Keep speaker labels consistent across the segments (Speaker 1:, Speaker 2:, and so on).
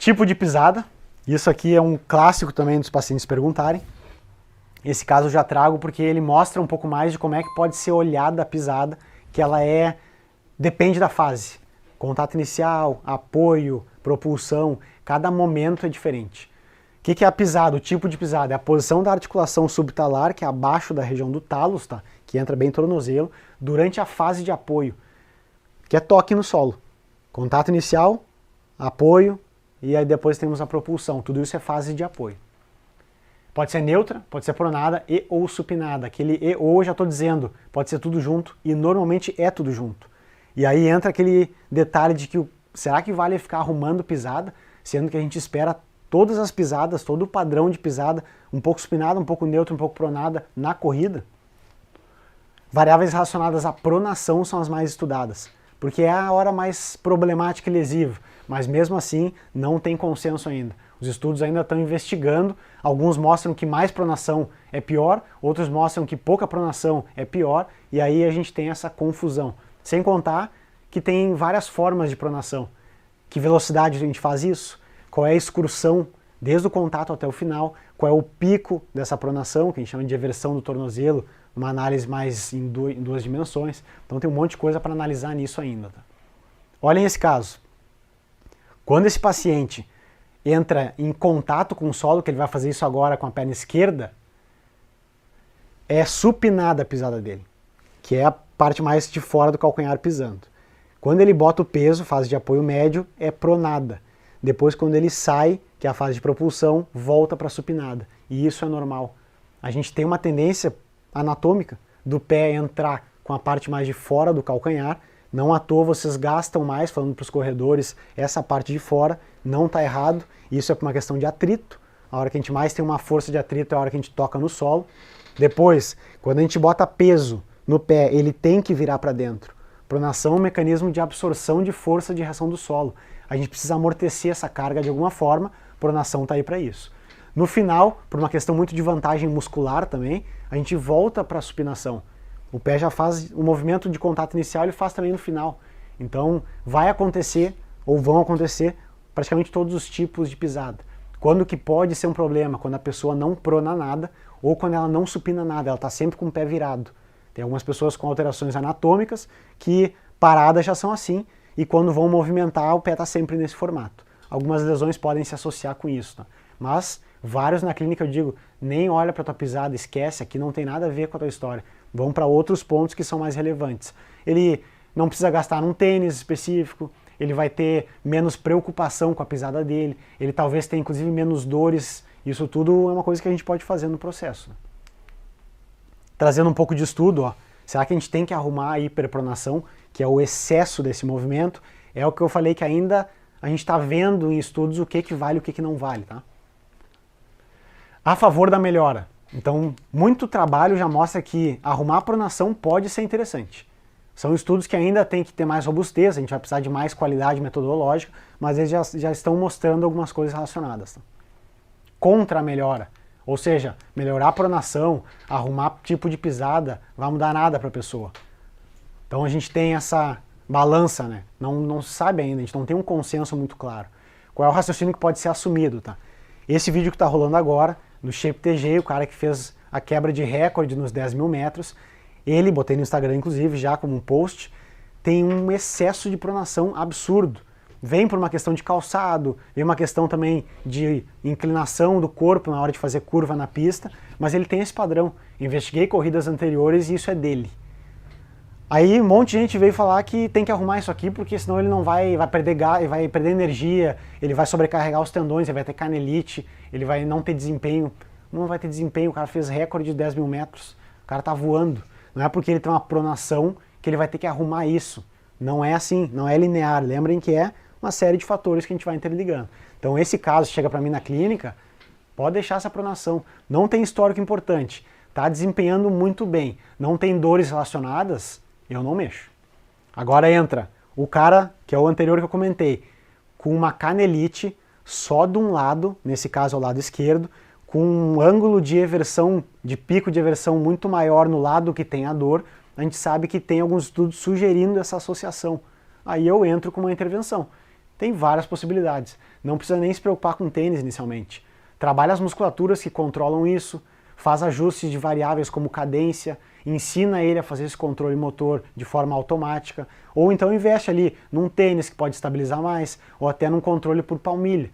Speaker 1: Tipo de pisada. Isso aqui é um clássico também dos pacientes perguntarem. Esse caso eu já trago porque ele mostra um pouco mais de como é que pode ser olhada a pisada, que ela depende da fase. Contato inicial, apoio, propulsão, cada momento é diferente. O que é a pisada? O tipo de pisada é a posição da articulação subtalar, que é abaixo da região do talos, tá? Que entra bem no tornozelo, durante a fase de apoio, que é toque no solo. Contato inicial, apoio, e aí depois temos a propulsão. Tudo isso é fase de apoio. Pode ser neutra, pode ser pronada e ou supinada. Aquele e ou, já estou dizendo, pode ser tudo junto e normalmente é tudo junto. E aí entra aquele detalhe de que será que vale ficar arrumando pisada, sendo que a gente espera todas as pisadas, todo o padrão de pisada, um pouco supinada, um pouco neutra, um pouco pronada na corrida? Variáveis relacionadas à pronação são as mais estudadas, porque é a hora mais problemática e lesiva, mas mesmo assim não tem consenso ainda. Os estudos ainda estão investigando, alguns mostram que mais pronação é pior, outros mostram que pouca pronação é pior, e aí a gente tem essa confusão. Sem contar que tem várias formas de pronação. Que velocidade a gente faz isso? Qual é a excursão desde o contato até o final? Qual é o pico dessa pronação, que a gente chama de eversão do tornozelo, uma análise mais em duas dimensões. Então tem um monte de coisa para analisar nisso ainda. Tá? Olhem esse caso. Quando esse paciente entra em contato com o solo, que ele vai fazer isso agora com a perna esquerda, é supinada a pisada dele, que é a parte mais de fora do calcanhar pisando. Quando ele bota o peso, fase de apoio médio, é pronada. Depois, quando ele sai, que é a fase de propulsão, volta para supinada. E isso é normal. A gente tem uma tendência anatômica do pé entrar com a parte mais de fora do calcanhar. Não à toa vocês gastam mais, falando para os corredores, essa parte de fora. Não está errado. Isso é por uma questão de atrito. A hora que a gente mais tem uma força de atrito é a hora que a gente toca no solo. Depois, quando a gente bota peso no pé, ele tem que virar para dentro. Pronação é um mecanismo de absorção de força de reação do solo. A gente precisa amortecer essa carga de alguma forma, pronação está aí para isso. No final, por uma questão muito de vantagem muscular também, a gente volta para a supinação. O pé já faz o movimento de contato inicial, ele faz também no final. Então vai acontecer, ou vão acontecer, praticamente todos os tipos de pisada. Quando que pode ser um problema? Quando a pessoa não prona nada, ou quando ela não supina nada, ela está sempre com o pé virado. Tem algumas pessoas com alterações anatômicas que paradas já são assim, e quando vão movimentar, o pé está sempre nesse formato. Algumas lesões podem se associar com isso, tá? Mas vários na clínica eu digo, nem olha para a tua pisada, esquece, aqui não tem nada a ver com a tua história. Vão para outros pontos que são mais relevantes. Ele não precisa gastar num tênis específico, ele vai ter menos preocupação com a pisada dele, ele talvez tenha inclusive menos dores, isso tudo é uma coisa que a gente pode fazer no processo. Trazendo um pouco de estudo, ó, será que a gente tem que arrumar a hiperpronação, que é o excesso desse movimento? É o que eu falei que ainda a gente está vendo em estudos o que vale e o que não vale. Tá? A favor da melhora. Então, muito trabalho já mostra que arrumar a pronação pode ser interessante. São estudos que ainda tem que ter mais robustez, a gente vai precisar de mais qualidade metodológica, mas eles já estão mostrando algumas coisas relacionadas. Tá? Contra a melhora. Ou seja, melhorar a pronação, arrumar tipo de pisada, vai mudar nada para a pessoa. Então a gente tem essa balança, né? Não se sabe ainda, a gente não tem um consenso muito claro. Qual é o raciocínio que pode ser assumido, tá? Esse vídeo que está rolando agora, do Shape TG, o cara que fez a quebra de recorde nos 10.000 metros, ele, botei no Instagram inclusive já como um post, tem um excesso de pronação absurdo. Vem por uma questão de calçado, vem uma questão também de inclinação do corpo na hora de fazer curva na pista, mas ele tem esse padrão. Investiguei corridas anteriores e isso é dele. Aí um monte de gente veio falar que tem que arrumar isso aqui porque senão ele não vai perder gás, vai perder energia, ele vai sobrecarregar os tendões, ele vai ter canelite, ele vai não ter desempenho. Não vai ter desempenho, o cara fez recorde de 10.000 metros, o cara tá voando. Não é porque ele tem uma pronação que ele vai ter que arrumar isso. Não é assim, não é linear. Lembrem que é uma série de fatores que a gente vai interligando. Então esse caso chega para mim na clínica, pode deixar essa pronação. Não tem histórico importante, está desempenhando muito bem, não tem dores relacionadas, eu não mexo. Agora entra o cara, que é o anterior que eu comentei, com uma canelite só de um lado, nesse caso ao lado esquerdo, com um ângulo de eversão, de pico de eversão muito maior no lado que tem a dor, a gente sabe que tem alguns estudos sugerindo essa associação. Aí eu entro com uma intervenção. Tem várias possibilidades. Não precisa nem se preocupar com tênis inicialmente. Trabalha as musculaturas que controlam isso, faz ajustes de variáveis como cadência, ensina ele a fazer esse controle motor de forma automática, ou então investe ali num tênis que pode estabilizar mais, ou até num controle por palmilha.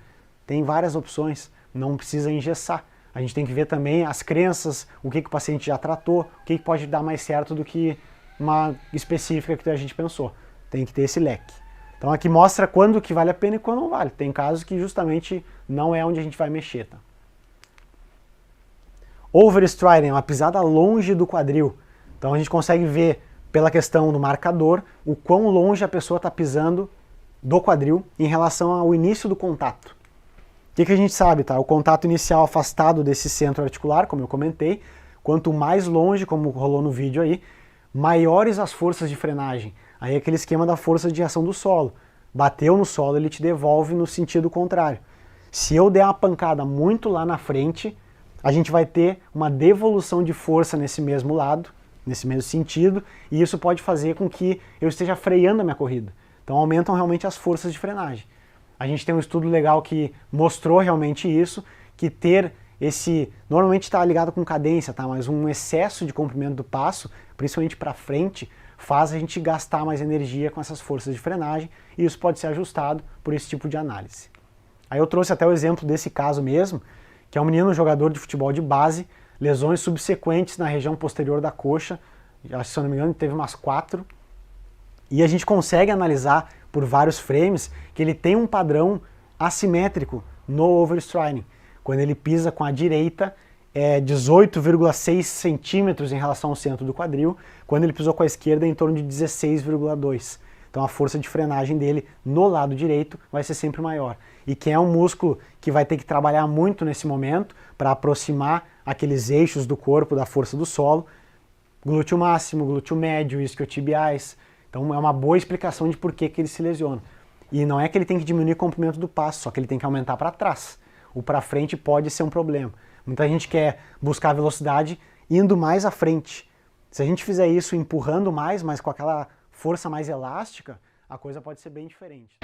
Speaker 1: Tem várias opções, não precisa engessar. A gente tem que ver também as crenças, o que o paciente já tratou, o que pode dar mais certo do que uma específica que a gente pensou. Tem que ter esse leque. Então aqui mostra quando que vale a pena e quando não vale. Tem casos que justamente não é onde a gente vai mexer. Tá? Overstriding, uma pisada longe do quadril. Então a gente consegue ver pela questão do marcador o quão longe a pessoa está pisando do quadril em relação ao início do contato. O que a gente sabe? Tá? O contato inicial afastado desse centro articular, como eu comentei, quanto mais longe, como rolou no vídeo aí, maiores as forças de frenagem. Aí é aquele esquema da força de ação do solo. Bateu no solo, ele te devolve no sentido contrário. Se eu der uma pancada muito lá na frente, a gente vai ter uma devolução de força nesse mesmo lado, nesse mesmo sentido, e isso pode fazer com que eu esteja freando a minha corrida. Então aumentam realmente as forças de frenagem. A gente tem um estudo legal que mostrou realmente isso, que ter esse, normalmente está ligado com cadência, tá? Mas um excesso de comprimento do passo, principalmente para frente, faz a gente gastar mais energia com essas forças de frenagem, e isso pode ser ajustado por esse tipo de análise. Aí eu trouxe até o exemplo desse caso mesmo, que é um menino jogador de futebol de base, lesões subsequentes na região posterior da coxa, se eu não me engano teve umas 4, e a gente consegue analisar por vários frames que ele tem um padrão assimétrico no overstriding. Quando ele pisa com a direita, é 18,6 centímetros em relação ao centro do quadril, quando ele pisou com a esquerda é em torno de 16,2. Então a força de frenagem dele no lado direito vai ser sempre maior. E quem é um músculo que vai ter que trabalhar muito nesse momento para aproximar aqueles eixos do corpo da força do solo, glúteo máximo, glúteo médio, isquiotibiais. Então é uma boa explicação de por que ele se lesiona. E não é que ele tem que diminuir o comprimento do passo, só que ele tem que aumentar para trás. O para frente pode ser um problema. Muita gente quer buscar velocidade indo mais à frente. Se a gente fizer isso empurrando mais, mas com aquela força mais elástica, a coisa pode ser bem diferente.